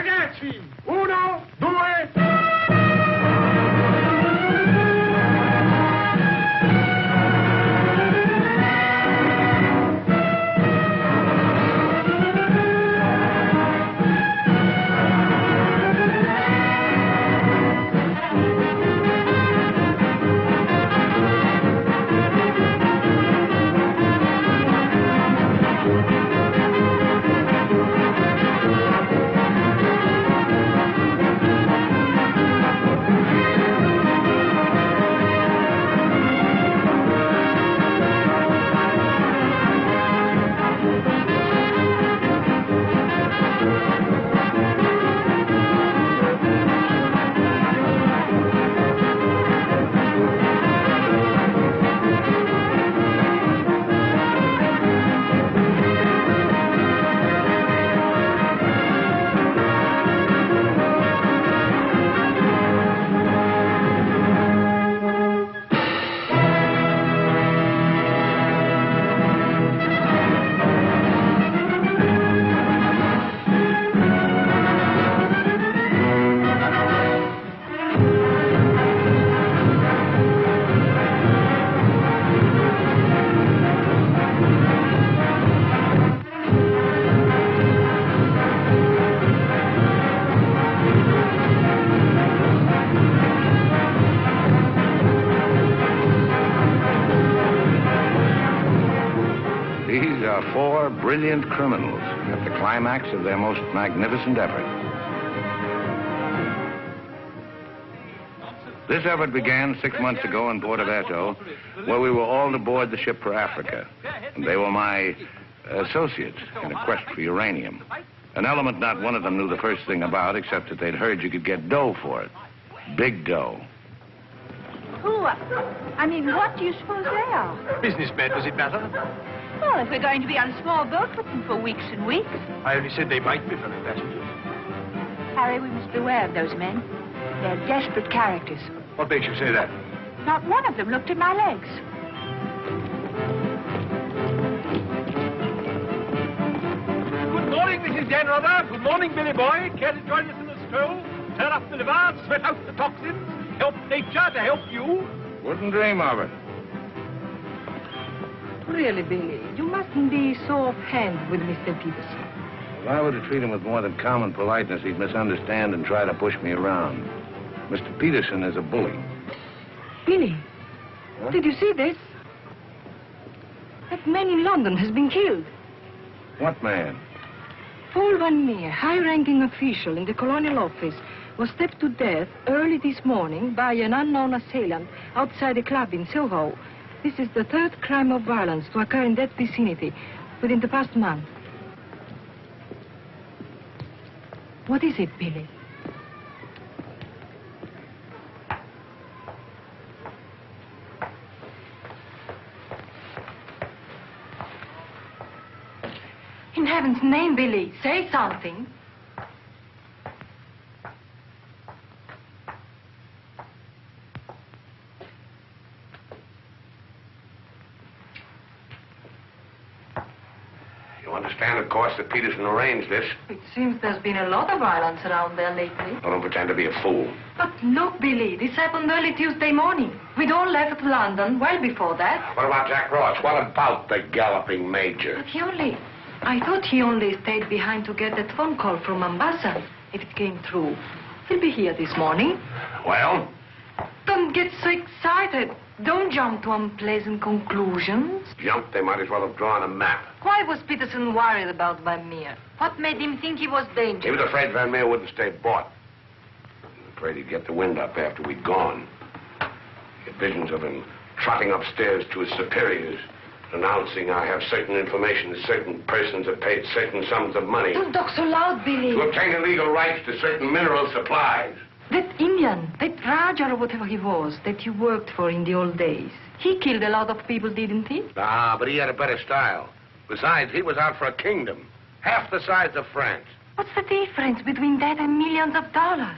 Ragazzi, 1, 2... These are 4 brilliant criminals at the climax of their most magnificent effort. This effort began 6 months ago in Porto Vecchio, where we were all aboard the ship for Africa. And they were my associates in a quest for uranium. An element not one of them knew the first thing about, except that they'd heard you could get dough for it. Big dough. Who? I mean, what do you suppose they are? Businessmen, does it matter? Well, if we're going to be on a small boat with them for weeks and weeks. I only said they might be fellow passengers. Harry, we must beware of those men. They're desperate characters. What makes you say that? Not one of them looked at my legs. Good morning, Mrs. Janrother. Good morning, Billy Boy. Care to join us in a stroll? Turn up the liver, sweat out the toxins, help nature to help you? Wouldn't dream of it. Really, Billy, you mustn't be so offhand with Mr. Peterson. If I were to treat him with more than common politeness, he'd misunderstand and try to push me around. Mr. Peterson is a bully. Billy, did you see this? That man in London has been killed. What man? Paul Van Meer, high-ranking official in the Colonial Office, was stabbed to death early this morning by an unknown assailant outside a club in Soho. This is the 3rd crime of violence to occur in that vicinity within the past month. What is it, Billy? In heaven's name, Billy, say something. You understand, of course, that Peterson arranged this. It seems there's been a lot of violence around there lately. I don't pretend to be a fool. But look, Billy, this happened early Tuesday morning. We'd all left London well before that. What about Jack Ross? What about the galloping major? But I thought he only stayed behind to get that phone call from Mombasa. If it came through, he'll be here this morning. Well? Don't get so excited. Don't jump to unpleasant conclusions. Jump? They might as well have drawn a map. Why was Peterson worried about Van Meer? What made him think he was dangerous? He was afraid Van Meer wouldn't stay bought. Afraid he'd get the wind up after we'd gone. He had visions of him trotting upstairs to his superiors, announcing I have certain information that certain persons have paid certain sums of money. Don't talk so loud, Billy. To obtain illegal rights to certain mineral supplies. That Indian, that Raja or whatever he was, that you worked for in the old days, he killed a lot of people, didn't he? Ah, but he had a better style. Besides, he was out for a kingdom, half the size of France. What's the difference between that and millions of dollars?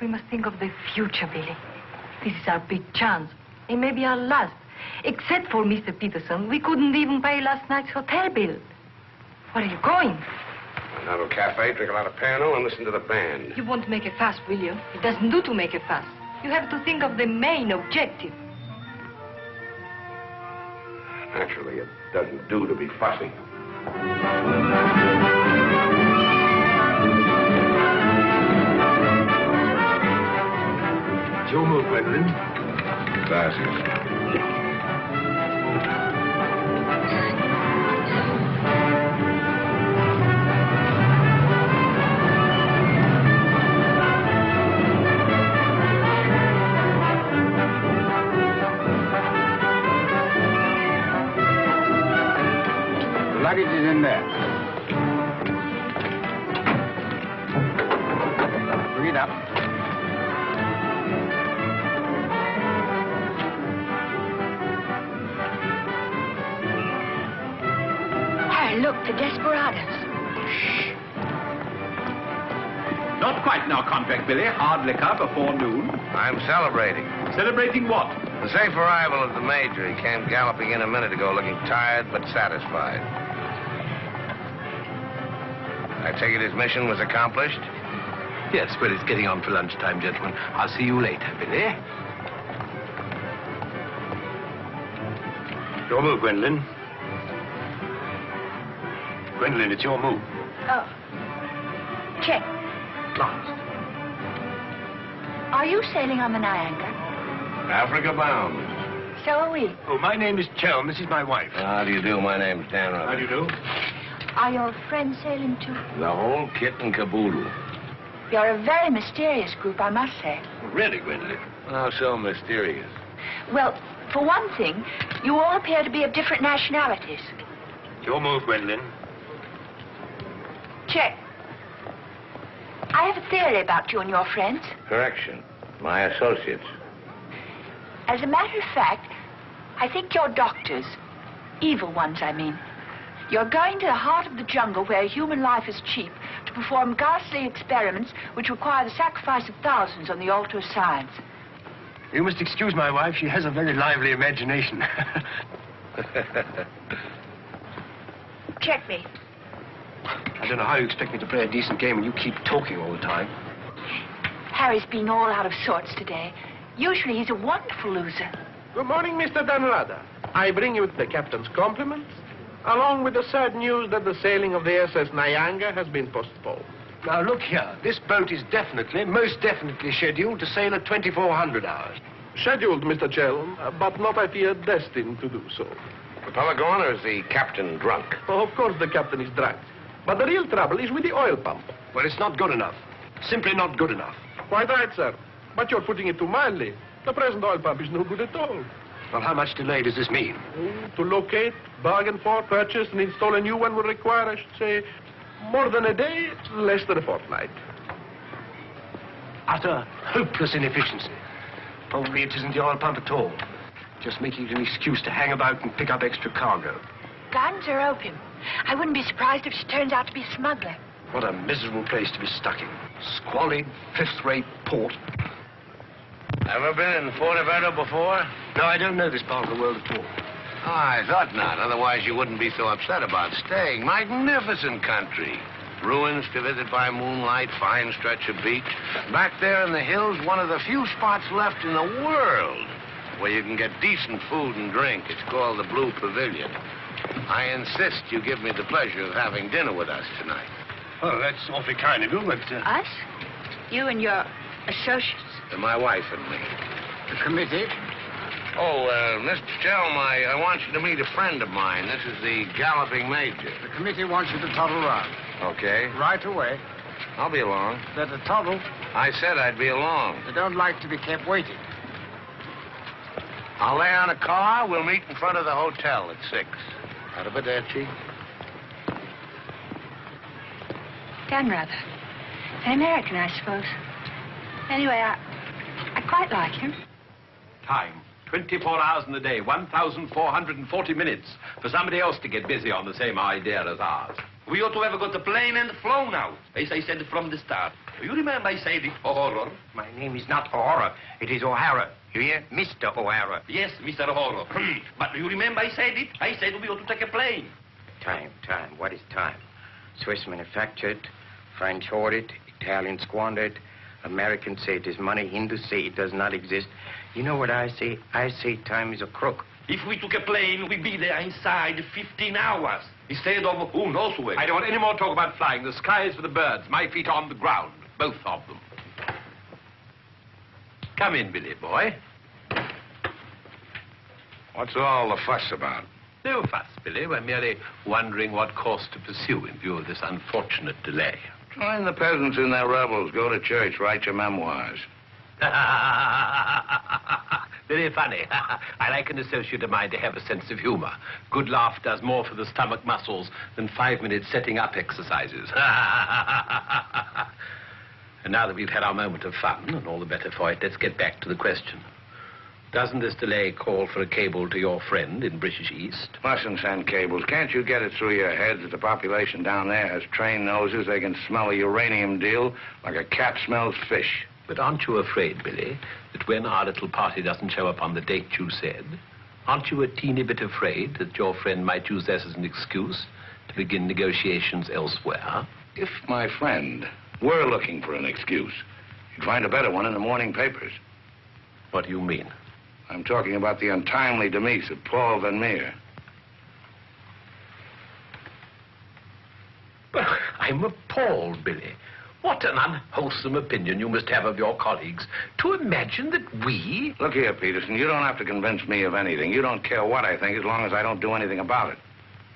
We must think of the future, Billy. This is our big chance. It may be our last. Except for Mr. Peterson, we couldn't even pay last night's hotel bill. Where are you going? Have a cafe, drink a lot of Pernod, and listen to the band. You won't make a fuss, will you? It doesn't do to make a fuss. You have to think of the main objective. Naturally, it doesn't do to be fussy. It's your move, Gwendolyn. Gracias. Luggage is in there. Bring it up. Harry, look, the desperados. Not quite now, Convict Billy. Hard liquor before noon. I'm celebrating. Celebrating what? The safe arrival of the Major. He came galloping in a minute ago looking tired but satisfied. I take it his mission was accomplished? Yes, well, it's getting on for lunchtime, gentlemen. I'll see you later, Billy. Your move, Gwendolyn. Gwendolyn, it's your move. Oh. Check. Last. Are you sailing on the Niagara? Africa bound. So are we. Oh, my name is Chelm. This is my wife. How do you do? My name's Dan Rutherford. How do you do? Are your friends sailing too? The whole kit and caboodle. You're a very mysterious group, I must say. Really, Gwendolyn? How so mysterious? Well, for one thing, you all appear to be of different nationalities. Your move, Gwendolyn. Check. I have a theory about you and your friends. Correction. My associates. As a matter of fact, I think you're doctors. Evil ones, I mean. You're going to the heart of the jungle where human life is cheap to perform ghastly experiments which require the sacrifice of thousands on the altar of science. You must excuse my wife. She has a very lively imagination. Check me. I don't know how you expect me to play a decent game when you keep talking all the time. Harry's been all out of sorts today. Usually he's a wonderful loser. Good morning, Mr. Dunrada. I bring you the captain's compliments, along with the sad news that the sailing of the SS Nyanga has been postponed. Now, look here. This boat is definitely, most definitely scheduled to sail at 2400 hours. Scheduled, Mr. Chelm, but not, I fear, destined to do so. The fellow gone, or is the captain drunk? Oh, of course the captain is drunk. But the real trouble is with the oil pump. Well, it's not good enough. Simply not good enough. Quite right, sir. But you're putting it too mildly. The present oil pump is no good at all. Well, how much delay does this mean? To locate, bargain for, purchase, and install a new one will require, I should say, more than a day, less than a fortnight. Utter, hopeless inefficiency. Probably it isn't the oil pump at all. Just making it an excuse to hang about and pick up extra cargo. Guns or opium? I wouldn't be surprised if she turns out to be a smuggler. What a miserable place to be stuck in. Squalid, fifth-rate port. Ever been in Fuerteventura before? No, I don't know this part of the world at all. Oh, I thought not. Otherwise, you wouldn't be so upset about staying. Magnificent country. Ruins to visit by moonlight, fine stretch of beach. Back there in the hills, one of the few spots left in the world where you can get decent food and drink. It's called the Blue Pavilion. I insist you give me the pleasure of having dinner with us tonight. Oh, that's awfully kind of you, but... Us? You and your associates? And my wife and me. The committee? Oh, Mr. Chelm, I want you to meet a friend of mine. This is the Galloping Major. The committee wants you to toddle round. Okay. Right away. I'll be along. Better toddle. I said I'd be along. They don't like to be kept waiting. I'll lay on a car. We'll meet in front of the hotel at 6. Arrivederci. Dan Rather. An American, I suppose. Anyway, I quite like him. Time. 24 hours in the day, 1,440 minutes for somebody else to get busy on the same idea as ours. We ought to have got the plane and flown out, as I said from the start. You remember I said it, O'Hara? My name is not O'Hara. It is O'Hara. You hear? Mr. O'Hara. Yes, Mr. O'Hara. But you remember I said it? I said we ought to take a plane. Time. What is time? Swiss manufactured, French hoarded, Italian squandered, Americans say it is money, Hindus say it does not exist. You know what I say? I say time is a crook. If we took a plane, we'd be there inside 15 hours. Instead of who knows where. I don't want any more talk about flying. The sky is for the birds. My feet are on the ground. Both of them. Come in, Billy boy. What's all the fuss about? No fuss, Billy. We're merely wondering what course to pursue in view of this unfortunate delay. Join the peasants in their revels. Go to church. Write your memoirs. Very funny. I like an associate of mine to have a sense of humor. Good laugh does more for the stomach muscles than 5 minutes setting up exercises. And now that we've had our moment of fun, and all the better for it, let's get back to the question. Doesn't this delay call for a cable to your friend in British East? Mustn't send cables. Can't you get it through your heads that the population down there has trained noses? They can smell a uranium deal like a cat smells fish. But aren't you afraid, Billy, that when our little party doesn't show up on the date you said, aren't you a teeny bit afraid that your friend might use this as an excuse to begin negotiations elsewhere? If my friend were looking for an excuse, he'd find a better one in the morning papers. What do you mean? I'm talking about the untimely demise of Paul Van Meer. I'm appalled, Billy. What an unwholesome opinion you must have of your colleagues to imagine that we... Look here, Peterson, you don't have to convince me of anything. You don't care what I think as long as I don't do anything about it.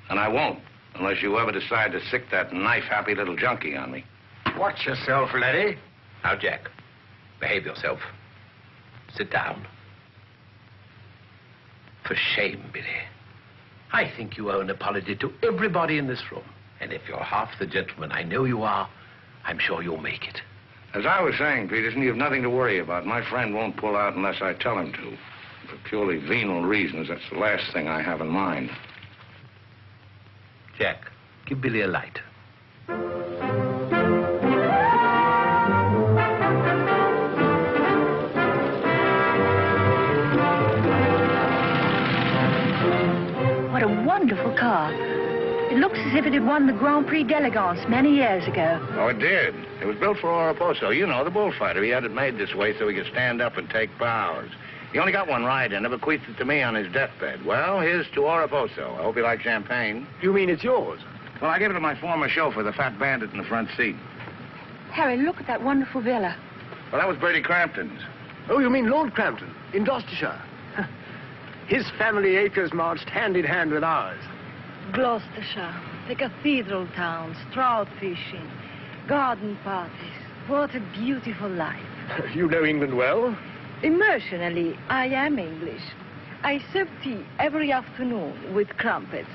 And I won't, unless you ever decide to sick that knife-happy little junkie on me. Watch yourself, laddie. Now, Jack, behave yourself. Sit down. For shame, Billy. I think you owe an apology to everybody in this room. And if you're half the gentleman I know you are, I'm sure you'll make it. As I was saying, Peterson, you've nothing to worry about. My friend won't pull out unless I tell him to. For purely venal reasons, that's the last thing I have in mind. Jack, give Billy a light. What a wonderful car. It looks as if it had won the Grand Prix d'Elegance many years ago. Oh, it did. It was built for Oraposo. You know, the bullfighter. He had it made this way so he could stand up and take bows. He only got one ride in it, bequeathed it to me on his deathbed. Well, here's to Oraposo. I hope you like champagne. You mean it's yours? Well, I gave it to my former chauffeur, the fat bandit in the front seat. Harry, look at that wonderful villa. Well, that was Bertie Crampton's. Oh, you mean Lord Crampton, in Gloucestershire. His family acres marched hand in hand with ours. Gloucestershire, the cathedral towns, trout fishing, garden parties. What a beautiful life. You know England well? Emotionally, I am English. I serve tea every afternoon with crumpets,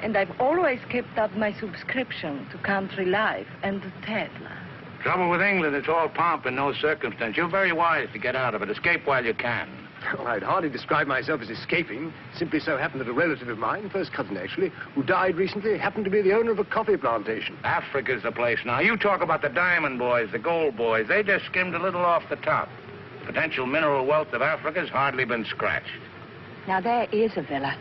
and I've always kept up my subscription to Country Life and to Tesla. Trouble with England, it's all pomp and no circumstance. You're very wise to get out of it. Escape while you can. Well, I'd hardly describe myself as escaping. Simply so happened that a relative of mine, first cousin actually, who died recently, happened to be the owner of a coffee plantation. Africa's the place now. You talk about the diamond boys, the gold boys. They just skimmed a little off the top. The potential mineral wealth of Africa's hardly been scratched. Now, there is a villa.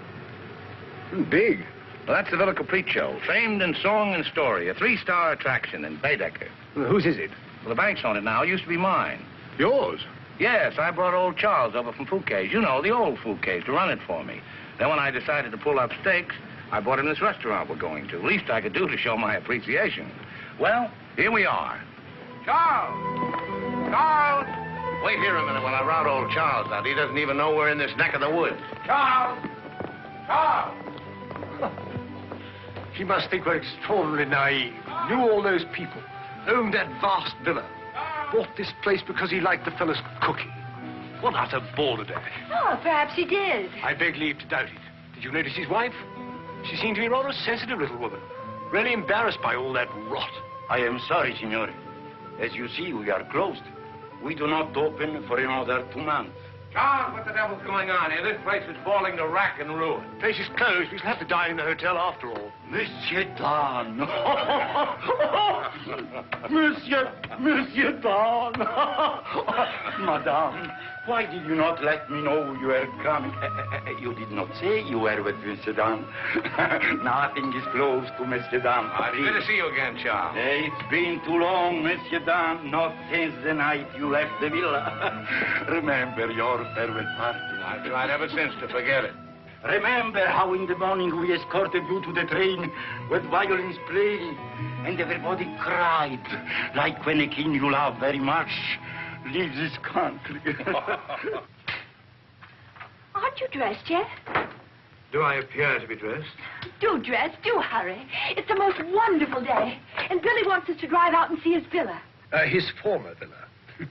Big. Well, that's the Villa Capriccio, famed in song and story, a 3-star attraction in Baedeker. Well, whose is it? Well, the bank's on it now. It used to be mine. Yours? Yes, I brought old Charles over from Fouquet's. You know, the old Fouquet's, to run it for me. Then when I decided to pull up stakes, I bought him this restaurant we're going to. Least I could do to show my appreciation. Well, here we are. Charles! Charles! Wait here a minute while I rout old Charles out. He doesn't even know we're in this neck of the woods. Charles! Charles! He must think we're extraordinarily naive. Knew all those people. Owned that vast villa. Bought this place because he liked the fellow's cooking. What utter balderdash. Oh, perhaps he did. I beg leave to doubt it. Did you notice his wife? She seemed to be rather a sensitive little woman. Really embarrassed by all that rot. I am sorry, signore. As you see, we are closed. We do not open for another 2 months. Charles, what the devil's going on here? This place is falling to rack and ruin. Place is closed. We shall have to dine in the hotel after all. Monsieur Dan. Monsieur Dan. Madame, Why did you not let me know you were coming? You did not say you were with Monsieur Dame. Nothing is close to Monsieur Dame. Good to see you again, Charles. It's been too long, Monsieur Dame. Not since the night you left the villa. Remember your farewell party. I've tried ever since to forget it. Remember how in the morning we escorted you to the train with violins playing, and everybody cried, like when a king you love very much leaves his country. Aren't you dressed yet? Do I appear to be dressed? Do dress, do hurry. It's the most wonderful day. And Billy wants us to drive out and see his villa. His former villa.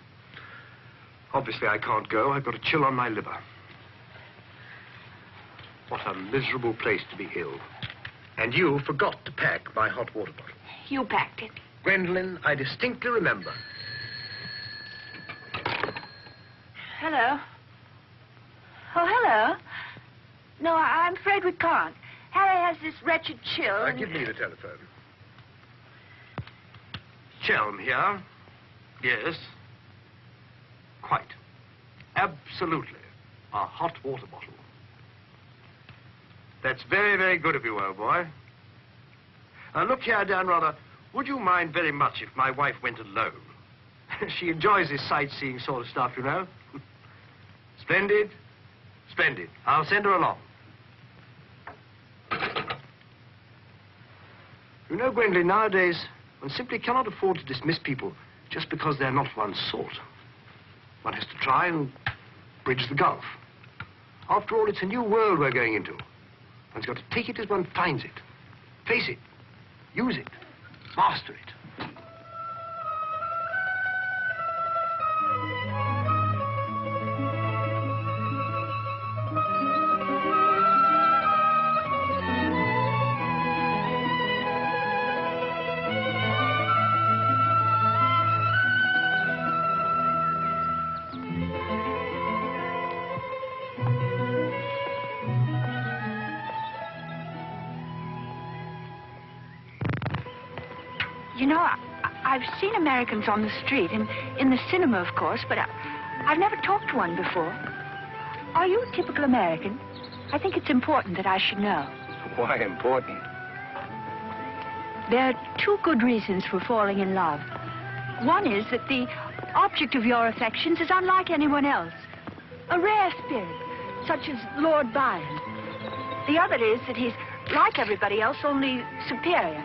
Obviously, I can't go. I've got a chill on my liver. What a miserable place to be ill. And you forgot to pack my hot water bottle. You packed it. Gwendolyn, I distinctly remember. Hello. Oh, hello. No, I'm afraid we can't. Harry has this wretched chill. Give me the telephone. Chelm here. Yes. Quite. Absolutely. A hot water bottle. That's very, very good of you, old boy. Look here, Dan Rather, would you mind very much if my wife went alone? She enjoys this sightseeing sort of stuff, you know. Splendid. Splendid. I'll send her along. You know, Gwendolyn, nowadays, one simply cannot afford to dismiss people just because they're not one's sort. One has to try and bridge the gulf. After all, it's a new world we're going into. One's got to take it as one finds it. Face it. Use it. Master it. You know, I've seen Americans on the street, in the cinema, of course, but I've never talked to one before. Are you a typical American? I think it's important that I should know. Why important? There are two good reasons for falling in love. One is that the object of your affections is unlike anyone else. A rare spirit, such as Lord Byron. The other is that he's like everybody else, only superior.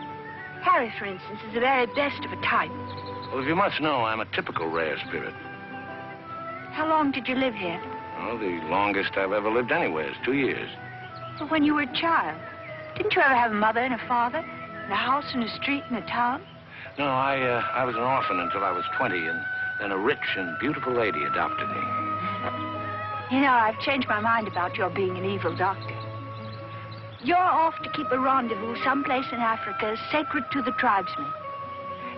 Harry, for instance, is the very best of a type. Well, as you must know, I'm a typical rare spirit. How long did you live here? Oh, the longest I've ever lived anywhere is 2 years. Well, when you were a child. Didn't you ever have a mother and a father? And a house and a street and a town? No, I was an orphan until I was 20, and then a rich and beautiful lady adopted me. You know, I've changed my mind about your being an evil doctor. You're off to keep a rendezvous someplace in Africa sacred to the tribesmen.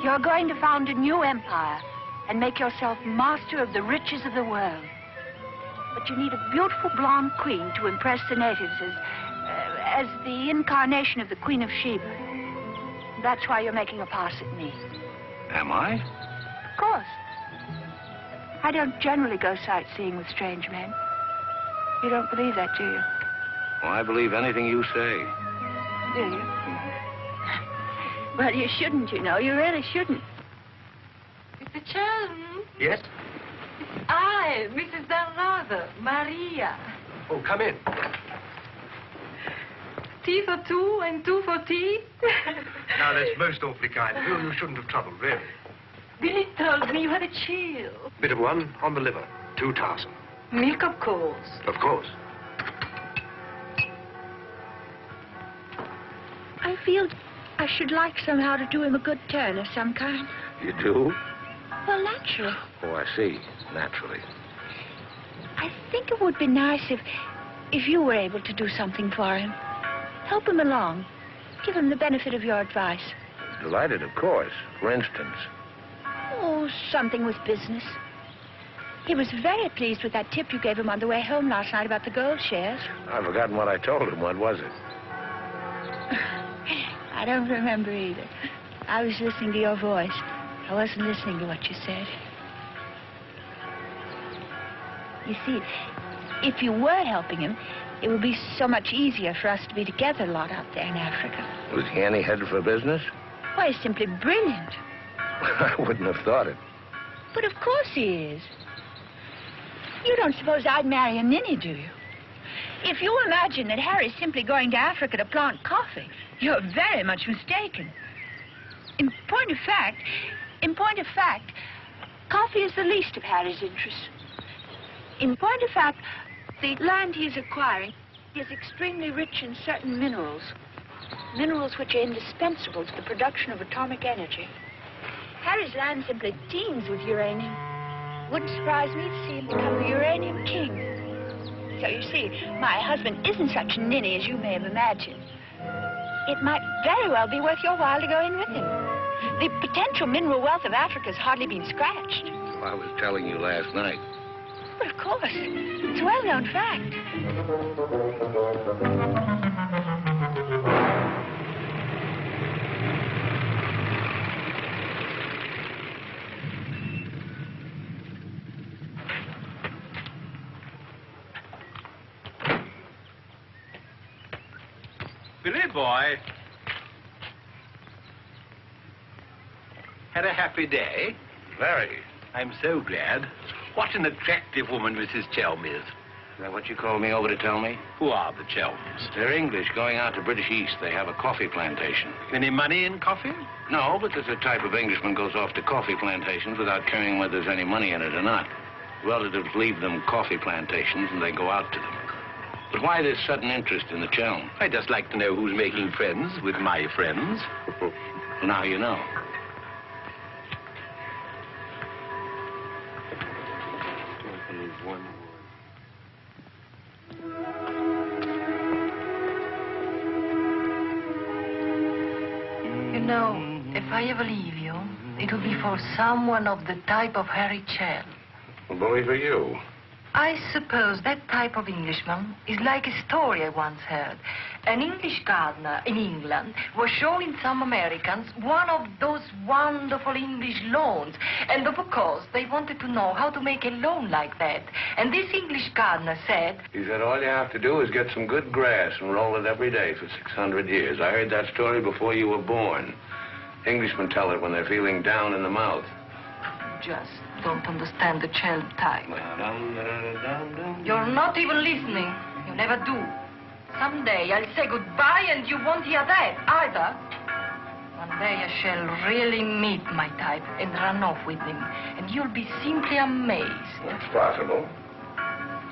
You're going to found a new empire and make yourself master of the riches of the world. But you need a beautiful blonde queen to impress the natives as the incarnation of the Queen of Sheba. That's why you're making a pass at me. Am I? Of course. I don't generally go sightseeing with strange men. You don't believe that, do you? Well, I believe anything you say. Do you? Well, you shouldn't, you know. You really shouldn't. Mr. Chelm? Yes? It's I, Mrs. Dalrother, Maria. Oh, come in. Tea for two and two for tea? Now, that's most awfully kind. You shouldn't have troubled, really. Billy told me you had a chill. Bit of one on the liver. 2 tassel. Milk, of course. Of course. I feel I should like somehow to do him a good turn of some kind. You do? Well, naturally. Oh, I see. Naturally. I think it would be nice if you were able to do something for him. Help him along. Give him the benefit of your advice. Delighted, of course. For instance. Oh, something with business. He was very pleased with that tip you gave him on the way home last night about the gold shares. I've forgotten what I told him. What was it? I don't remember either. I was listening to your voice. I wasn't listening to what you said. You see, if you were helping him, it would be so much easier for us to be together a lot out there in Africa. Was he any headed for business? Why, he's simply brilliant. I wouldn't have thought it. But of course he is. You don't suppose I'd marry a ninny, do you? If you imagine that Harry's simply going to Africa to plant coffee, you're very much mistaken. In point of fact, coffee is the least of Harry's interests. In point of fact, the land he's acquiring is extremely rich in certain minerals. Minerals which are indispensable to the production of atomic energy. Harry's land simply teems with uranium. Wouldn't surprise me to see him become the uranium king. So you see, my husband isn't such a ninny as you may have imagined. It might very well be worth your while to go in with him. The potential mineral wealth of Africa's hardly been scratched. I was telling you last night. But of course, it's a well-known fact. Billy boy. Had a happy day? Very. I'm so glad. What an attractive woman Mrs. Chelm is. Is that what you called me over to tell me? Who are the Chelms? They're English, going out to British East. They have a coffee plantation. Any money in coffee? No, but there's a type of Englishman goes off to coffee plantations without caring whether there's any money in it or not. Relatives leave them coffee plantations and they go out to them. But why this sudden interest in the Chelm? I'd just like to know who's making friends with my friends. Now you know. You know, if I ever leave you, it'll be for someone of the type of Harry Chelm. Well, bully for you. I suppose that type of Englishman is like a story I once heard. An English gardener in England was showing some Americans one of those wonderful English lawns. And of course, they wanted to know how to make a lawn like that. And this English gardener said... He said all you have to do is get some good grass and roll it every day for 600 years. I heard that story before you were born. Englishmen tell it when they're feeling down in the mouth. Just don't understand the Chelm type. You're not even listening. You never do. Someday I'll say goodbye and you won't hear that either. One day I shall really meet my type and run off with him. And you'll be simply amazed. That's possible.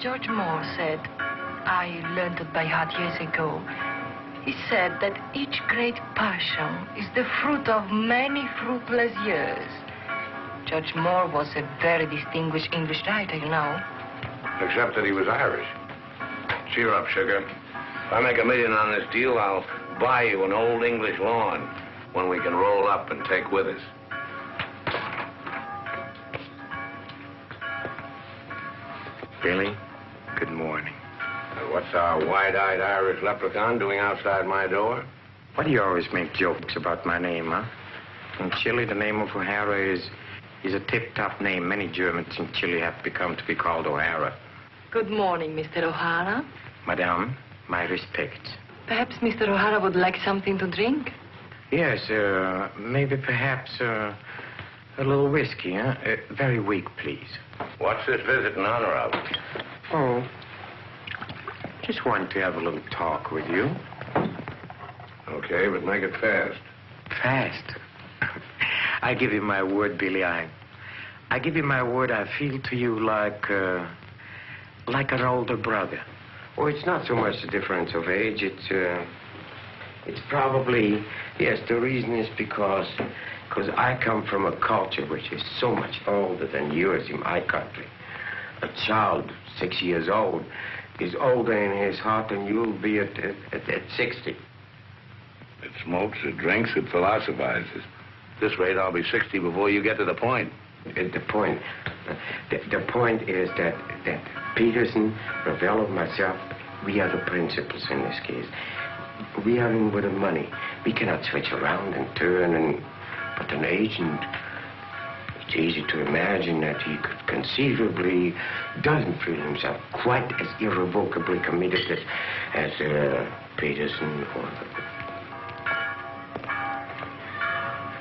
George Moore said, I learned it by heart years ago. He said that each great passion is the fruit of many fruitless years. George Moore was a very distinguished English writer, you know. Except that he was Irish. Cheer up, sugar. If I make $1 million on this deal, I'll buy you an old English lawn, one we can roll up and take with us. Billy, good morning. What's our wide-eyed Irish leprechaun doing outside my door? Why do you always make jokes about my name, huh? In Chile, the name of O'Hara is a tip-top name. Many Germans in Chile have become to be called O'Hara. Good morning, Mr. O'Hara. Madame, my respects. Perhaps Mr. O'Hara would like something to drink? Yes, maybe perhaps a little whiskey, huh? Very weak, please. What's this visit in honor of? Oh, just wanted to have a little talk with you. Okay, but make it fast. Fast? I give you my word, Billy. I give you my word. I feel to you like an older brother. Oh, it's not so much the difference of age. It's probably, yes, the reason is because I come from a culture which is so much older than yours in my country. A child 6 years old is older in his heart than you'll be at 60. It smokes, it drinks, it philosophizes. At this rate, I'll be 60 before you get to the point. The point is that Peterson, Ravel, and myself, we are the principals in this case. We are in with the money. We cannot switch around and turn, but an agent, It's easy to imagine that he could conceivably doesn't feel himself quite as irrevocably committed as Peterson or...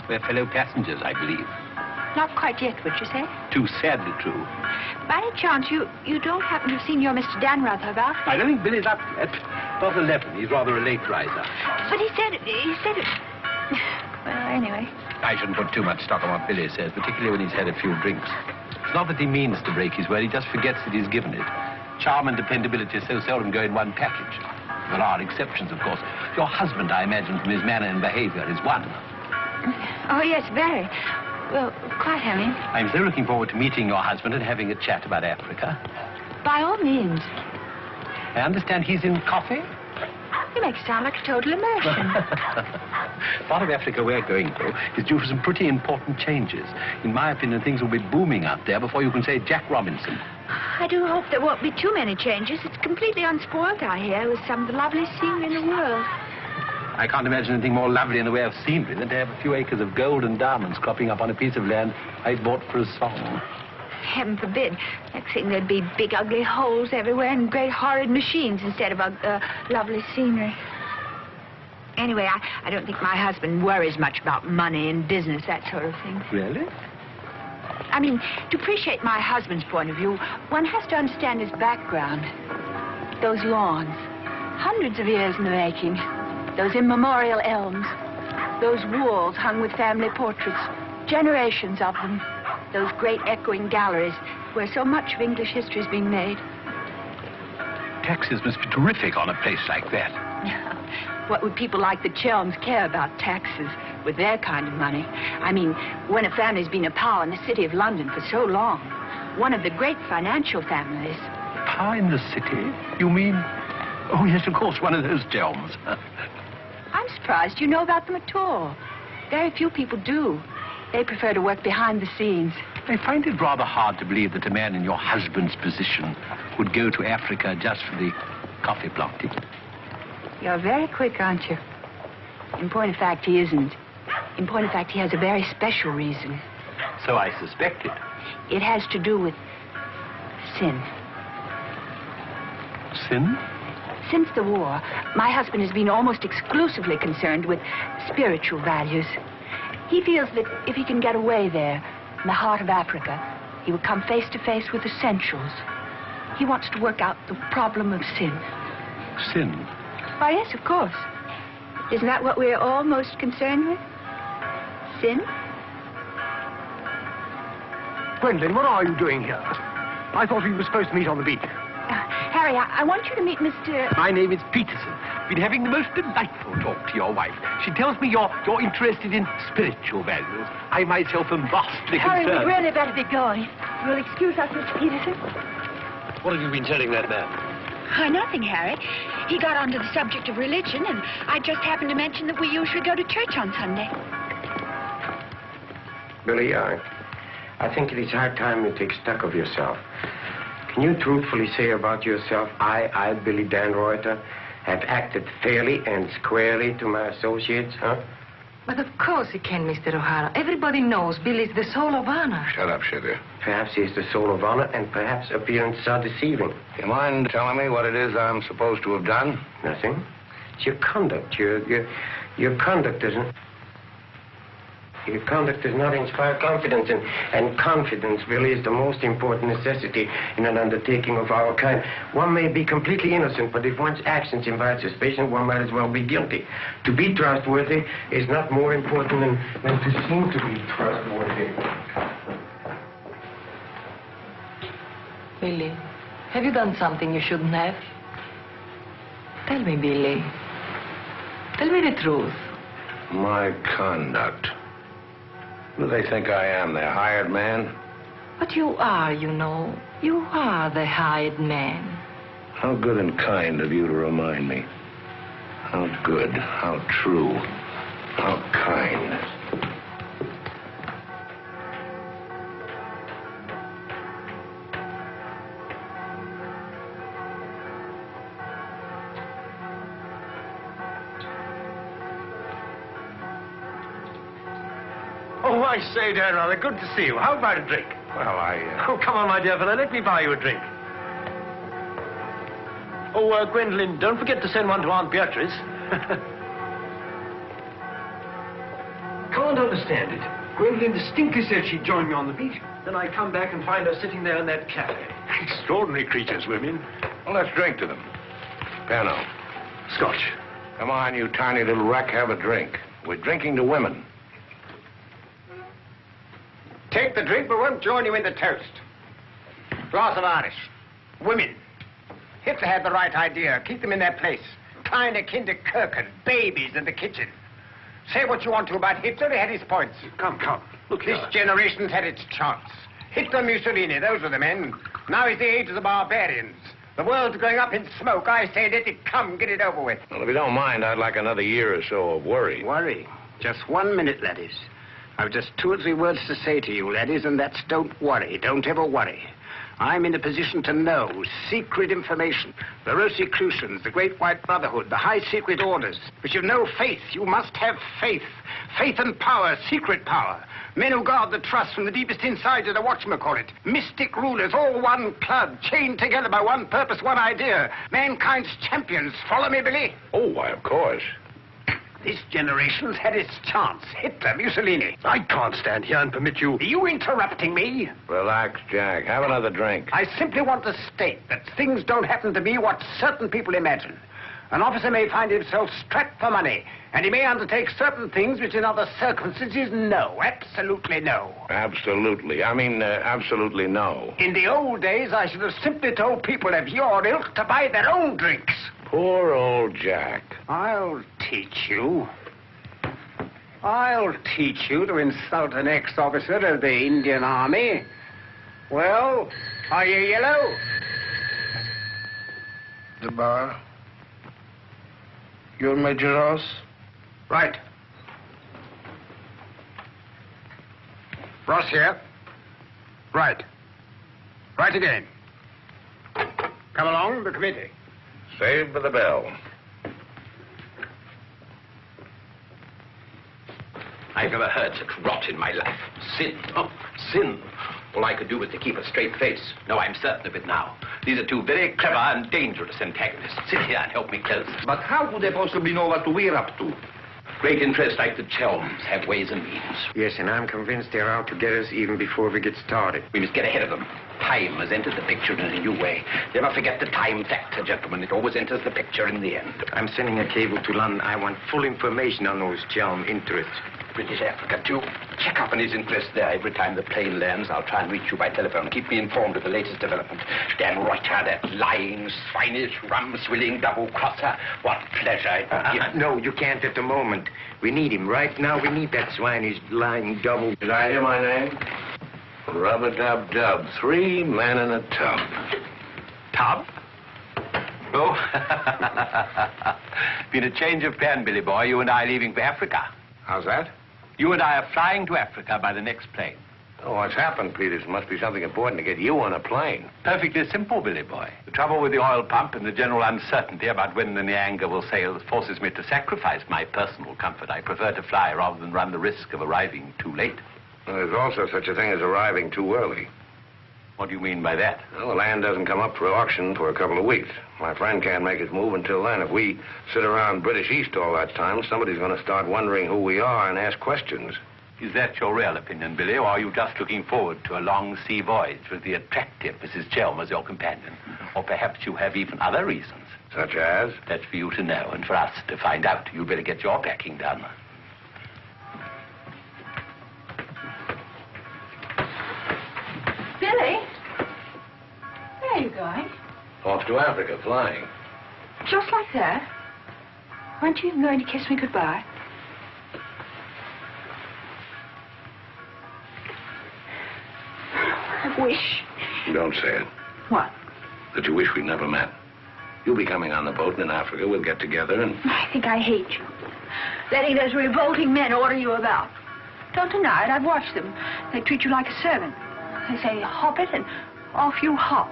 We're fellow passengers, I believe. Not quite yet, would you say? Too sadly true. By any chance, you don't happen to have seen your Mr. Danrother about? I don't think Billy's up yet. Not 11. He's rather a late riser. But he said it... Well, anyway. I shouldn't put too much stock on what Billy says, particularly when he's had a few drinks. It's not that he means to break his word, he just forgets that he's given it. Charm and dependability so seldom go in one package. There are exceptions, of course. Your husband, I imagine, from his manner and behavior, is one. Oh, yes, very. Well, quite, I mean. I'm so looking forward to meeting your husband and having a chat about Africa. By all means. I understand he's in coffee? You make it sound like a total immersion. Part of Africa we're going, though, is due for some pretty important changes. In my opinion, things will be booming out there before you can say Jack Robinson. I do hope there won't be too many changes. It's completely unspoiled, I hear, with some of the loveliest scenery in the world. I can't imagine anything more lovely in the way of scenery than to have a few acres of gold and diamonds cropping up on a piece of land I bought for a song. Heaven forbid. Next thing there'd be big, ugly holes everywhere and great, horrid machines instead of lovely scenery. Anyway, I don't think my husband worries much about money and business, that sort of thing. Really? I mean, to appreciate my husband's point of view, one has to understand his background. Those lawns, hundreds of years in the making. Those immemorial elms. Those walls hung with family portraits. Generations of them. Those great echoing galleries where so much of English history is being made. Taxes must be terrific on a place like that. What would people like the Chelms care about taxes with their kind of money? I mean, when a family's been a power in the city of London for so long, one of the great financial families. Power in the city? You mean... Oh, yes, of course, one of those Chelms. I'm surprised you know about them at all. Very few people do. They prefer to work behind the scenes. I find it rather hard to believe that a man in your husband's position would go to Africa just for the coffee planting. You're very quick, aren't you? In point of fact, he isn't. In point of fact, he has a very special reason. So I suspected. It has to do with sin. Sin? Since the war, my husband has been almost exclusively concerned with spiritual values. He feels that if he can get away there, in the heart of Africa, he will come face to face with essentials. He wants to work out the problem of sin. Sin? Why, yes, of course. Isn't that what we're all most concerned with? Sin? Gwendolyn, what are you doing here? I thought we were supposed to meet on the beach. Harry, I want you to meet Mr... My name is Peterson. Been having the most delightful talk to your wife. She tells me you're interested in spiritual values. I myself am vastly Harry, concerned. we'd really better be going. You'll excuse us, Mr. Peterson? What have you been telling that man? Why, nothing, Harry. He got onto the subject of religion, and I just happened to mention that we usually go to church on Sunday. Billy, I think it is high time you take stock of yourself. Can you truthfully say about yourself, I, Billy Danrother, have acted fairly and squarely to my associates, huh? But of course he can, Mr. O'Hara. Everybody knows Billy's the soul of honor. Shut up, sugar. Perhaps he's the soul of honor, and perhaps appearances are deceiving. You mind telling me what it is I'm supposed to have done? Nothing. It's your conduct. Your conduct doesn't... Your conduct does not inspire confidence, and confidence really is the most important necessity in an undertaking of our kind. One may be completely innocent, but if one's actions invite suspicion, one might as well be guilty. To be trustworthy is not more important than to seem to be trustworthy. Billy, have you done something you shouldn't have? Tell me, Billy. Tell me the truth. My conduct. Who do they think I am, their hired man? But you are, you know. You are the hired man. How good and kind of you to remind me. How good, how true, how kind. Oh, I say, Dan, rather good to see you. How about a drink? Well, Oh, come on, my dear fellow. Let me buy you a drink. Oh, Gwendolyn, don't forget to send one to Aunt Beatrice. Can't understand it. Gwendolyn distinctly said she'd join me on the beach. Then I come back and find her sitting there in that cafe. Extraordinary creatures, women. Well, let's drink to them. Pano. Scotch. Come on, you tiny little wreck, have a drink. We're drinking to women. Take the drink, but won't join you in the toast. Glass of Irish. Women. Hitler had the right idea. Keep them in their place. Kleine Kinderkirchen, babies in the kitchen. Say what you want to about Hitler, he had his points. Come. Look This here. generation's had its chance. Hitler, Mussolini, those were the men. Now is the age of the barbarians. The world's going up in smoke. I say let it come, get it over with. Well, if you don't mind, I'd like another year or so of worry. Worry? Just 1 minute, laddies. I've just 2 or 3 words to say to you, laddies, and that's don't worry. Don't ever worry. I'm in a position to know secret information. The Rosicrucians, the Great White Brotherhood, the high secret orders. But you've no faith. You must have faith. Faith and power, secret power. Men who guard the trust from the deepest inside of the whatchamacallit. Mystic rulers, all one club, chained together by one purpose, one idea. Mankind's champions. Follow me, Billy? Oh, why, of course. This generation's had its chance. Hitler, Mussolini. I can't stand here and permit you... Are you interrupting me? Relax, Jack. Have another drink. I simply want to state that things don't happen to be what certain people imagine. An officer may find himself strapped for money, and he may undertake certain things which in other circumstances, no, absolutely no. Absolutely. Absolutely no. In the old days, I should have simply told people of your ilk to buy their own drinks. Poor old Jack. I'll teach you. I'll teach you to insult an ex-officer of the Indian Army. Well, are you yellow? The bar. You're Major Ross? Right. Ross here. Right. Right again. Come along, the committee. Saved by the bell. I've never heard such rot in my life. Sin. Oh, sin. All I could do was to keep a straight face. No, I'm certain of it now. These are 2 very clever and dangerous antagonists. Sit here and help me close. But how could they possibly know what we're up to? Great interests like the Chelms have ways and means. Yes, and I'm convinced they're out to get us even before we get started. We must get ahead of them. Time has entered the picture in a new way. Never forget the time factor, gentlemen. It always enters the picture in the end. I'm sending a cable to London. I want full information on those Chelm interests. British Africa, too. Check up on his interest there. Every time the plane lands, I'll try and reach you by telephone. Keep me informed of the latest development. Dan Reuter, that lying, swinish, rum-swilling double-crosser. What pleasure it would give. No, you can't at the moment. We need him right now. We need that swinish, lying double. Did I hear my name? Rub-a-dub-dub. 3 men in a tub. Tub? Oh. Been a change of plan, Billy boy. You and I leaving for Africa. How's that? You and I are flying to Africa by the next plane. Oh, what's happened, Peters? Must be something important to get you on a plane. Perfectly simple, Billy boy. The trouble with the oil pump and the general uncertainty about when the Nyanga will sail forces me to sacrifice my personal comfort. I prefer to fly rather than run the risk of arriving too late. Well, there's also such a thing as arriving too early. What do you mean by that? Well, the land doesn't come up for auction for a couple of weeks. My friend can't make his move until then. If we sit around British East all that time, somebody's going to start wondering who we are and ask questions. Is that your real opinion, Billy, or are you just looking forward to a long sea voyage with the attractive Mrs. Chelm as your companion? Or perhaps you have even other reasons. Such as? That's for you to know and for us to find out. You'd better get your packing done. Billy? Where are you going? Off to Africa, flying. Just like that? Aren't you even going to kiss me goodbye? I wish. Don't say it. What? That you wish we'd never met. You'll be coming on the boat, and in Africa we'll get together and... I think I hate you. Letting those revolting men order you about. Don't deny it, I've watched them. They treat you like a servant. They say, hop it, and off you hop.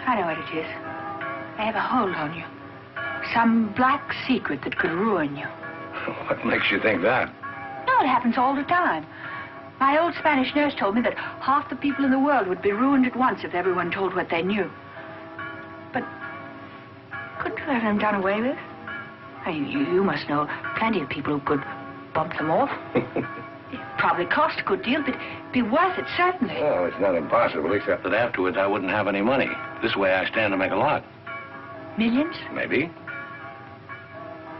I know what it is. They have a hold on you. Some black secret that could ruin you. What makes you think that? No, it happens all the time. My old Spanish nurse told me that half the people in the world would be ruined at once if everyone told what they knew. But couldn't you let them done away with? I mean, you must know plenty of people who could bump them off. It probably cost a good deal, but it'd be worth it, certainly. Well, it's not impossible, except that afterwards I wouldn't have any money. This way I stand to make a lot. Millions? Maybe.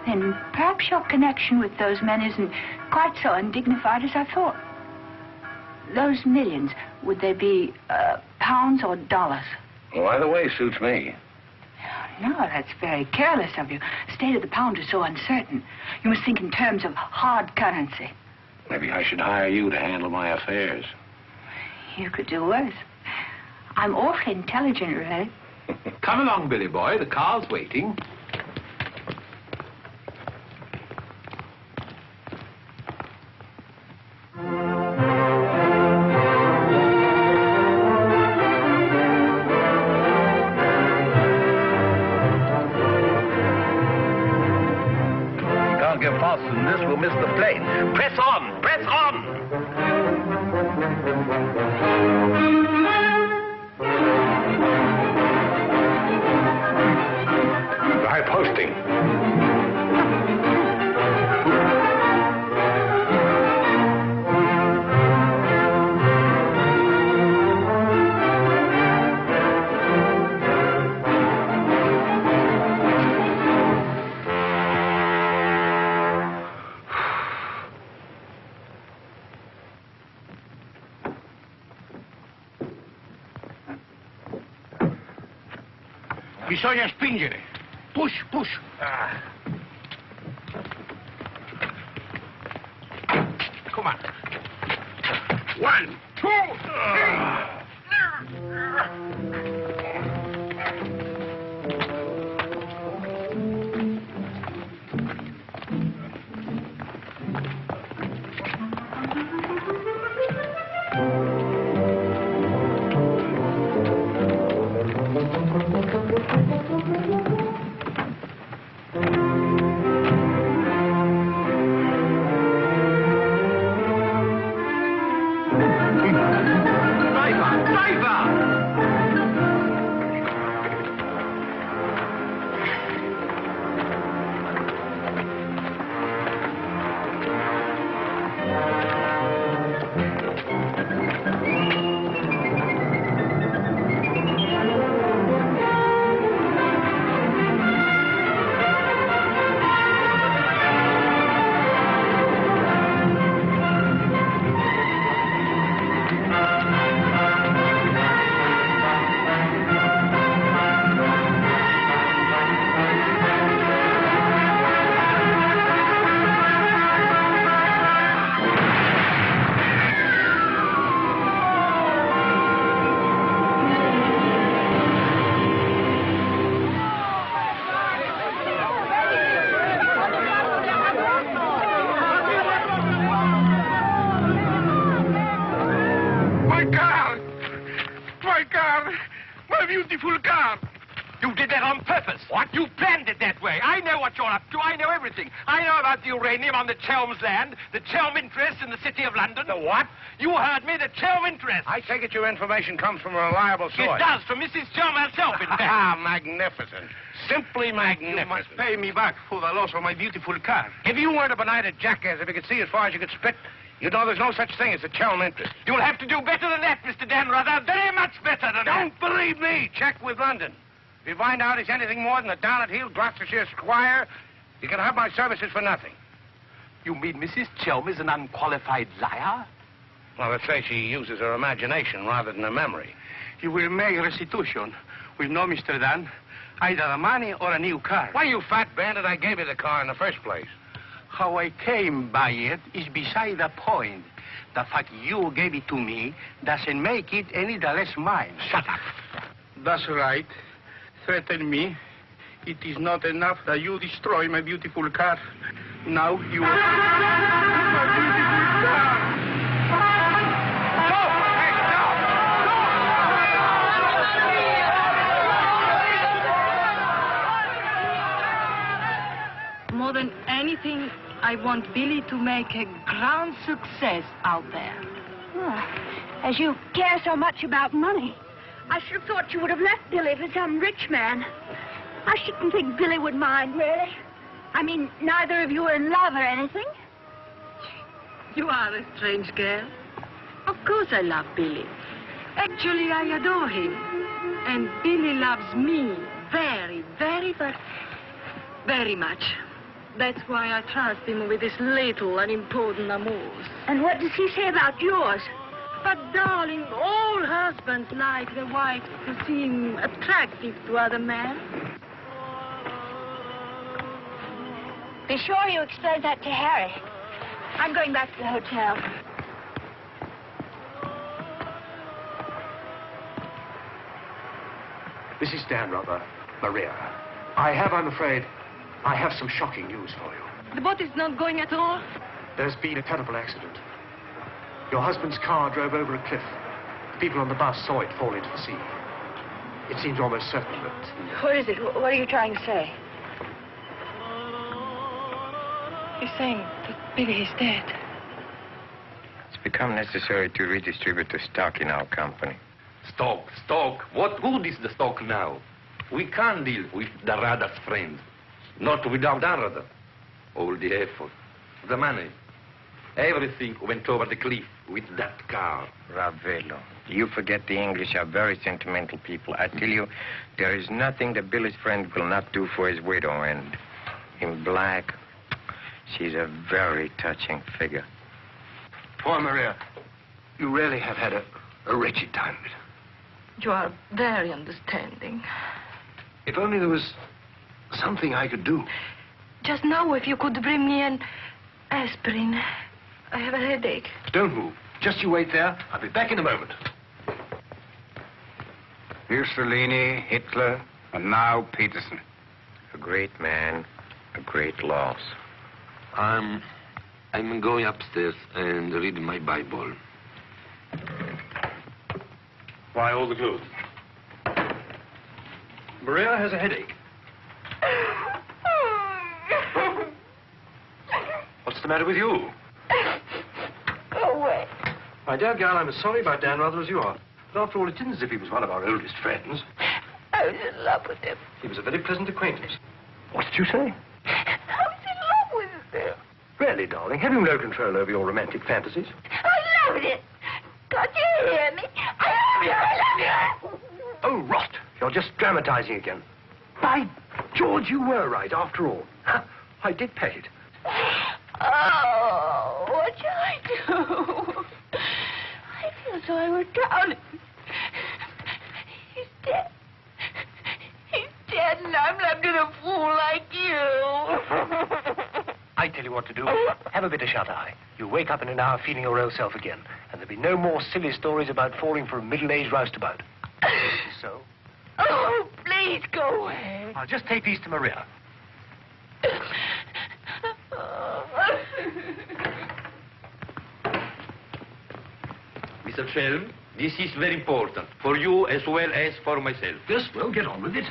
Then perhaps your connection with those men isn't quite so undignified as I thought. Those millions, would they be pounds or dollars? Well, either way suits me. No, that's very careless of you. The state of the pound is so uncertain. You must think in terms of hard currency. Maybe I should hire you to handle my affairs. You could do worse. I'm awfully intelligent, really. Come along, Billy boy. The car's waiting. Can't get faster than this, we'll miss the plane. Press on! Press on! High posting. Bisogna spingere. Push, push. Come on. 1, 2, beautiful car. You did that on purpose. What? You planned it that way. I know what you're up to. I know everything. I know about the uranium on the Chelm's land, the Chelm interest in the City of London. The what? You heard me, the Chelm interest. I take it your information comes from a reliable source. It does, from Mrs. Chelm herself, in fact. Ah, magnificent. Simply magnificent. You must pay me back for the loss of my beautiful car. If you weren't a benighted jackass, if you could see as far as you could spit, you'd know there's no such thing as a Chelm interest. You'll have to do better than that, Mr. Dan Ruther. Very much better than that. Don't believe me. Check with London. If you find out he's anything more than a down-at-heel Gloucestershire squire, you can have my services for nothing. You mean Mrs. Chelm is an unqualified liar? Well, let's say she uses her imagination rather than her memory. You will make restitution with no Mr. Dan, either the money or a new car. Why, you fat bandit, I gave you the car in the first place. How I came by it is beside the point. The fact you gave it to me doesn't make it any the less mine. Shut up. That's right. Threaten me. It is not enough that you destroy my beautiful car. Now you... my beautiful car! More than anything, I I want Billy to make a grand success out there. Oh, as you care so much about money, I should have thought you would have left Billy for some rich man. I shouldn't think Billy would mind, really. I mean, neither of you are in love or anything. You are a strange girl. Of course I love Billy. Actually, I adore him. And Billy loves me very, very, very much. That's why I trust him with his little unimportant amours. And what does he say about yours? But, darling, all husbands like their wives to seem attractive to other men. Be sure you explain that to Harry. I'm going back to the hotel. Mrs. Stanrother, Maria, I'm afraid, I have some shocking news for you. The boat is not going at all? There's been a terrible accident. Your husband's car drove over a cliff. The people on the bus saw it fall into the sea. It seems almost certain that... What is it? What are you trying to say? He's saying that Billy is dead. It's become necessary to redistribute the stock in our company. Stock. What good is the stock now? We can't deal with the Radar's friends. Not without Radar. All the effort, the money, everything went over the cliff with that car. Ravello, you forget the English are very sentimental people. I tell you, there is nothing that Billy's friend will not do for his widow. And in black, she's a very touching figure. Poor Maria, you really have had a wretched time of it. You are very understanding. If only there was something I could do. Just now, if you could bring me an aspirin. I have a headache. Don't move. Just you wait there. I'll be back in a moment. Mussolini, Hitler, and now Peterson. A great man, a great loss. I'm going upstairs and reading my Bible. Why all the clothes? Maria has a headache. What's the matter with you? Go away. My dear girl, I'm as sorry about Dan Rather as you are. But after all, it isn't as if he was one of our oldest friends. I was in love with him. He was a very pleasant acquaintance. What did you say? I was in love with him. Really, darling, have you no control over your romantic fantasies? I loved it. Can't you hear me? I love you. Oh, rot. You're just dramatizing again. By George, you were right, after all. I did pay it. Oh, what shall I do? I feel so I would drown him. He's dead. He's dead, and I'm left in a fool like you. I tell you what to do. Have a bit of shut-eye. You wake up in an hour feeling your real self again, and there'll be no more silly stories about falling for a middle-aged roustabout. So? Oh, please go away. I'll just take these to Maria. Mr. Shelm, this is very important, for you as well as for myself. Yes, well, get on with it.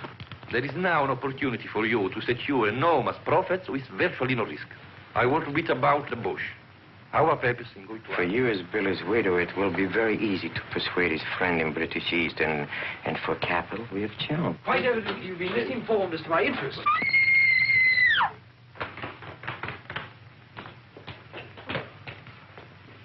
There is now an opportunity for you to secure enormous profits with virtually no risk. I want to beat about the bush. Our purpose in going to... For you as Billy's widow, it will be very easy to persuade his friend in British East, and for capital, we have Chelm. Quite evidently, you've been misinformed as to my interests.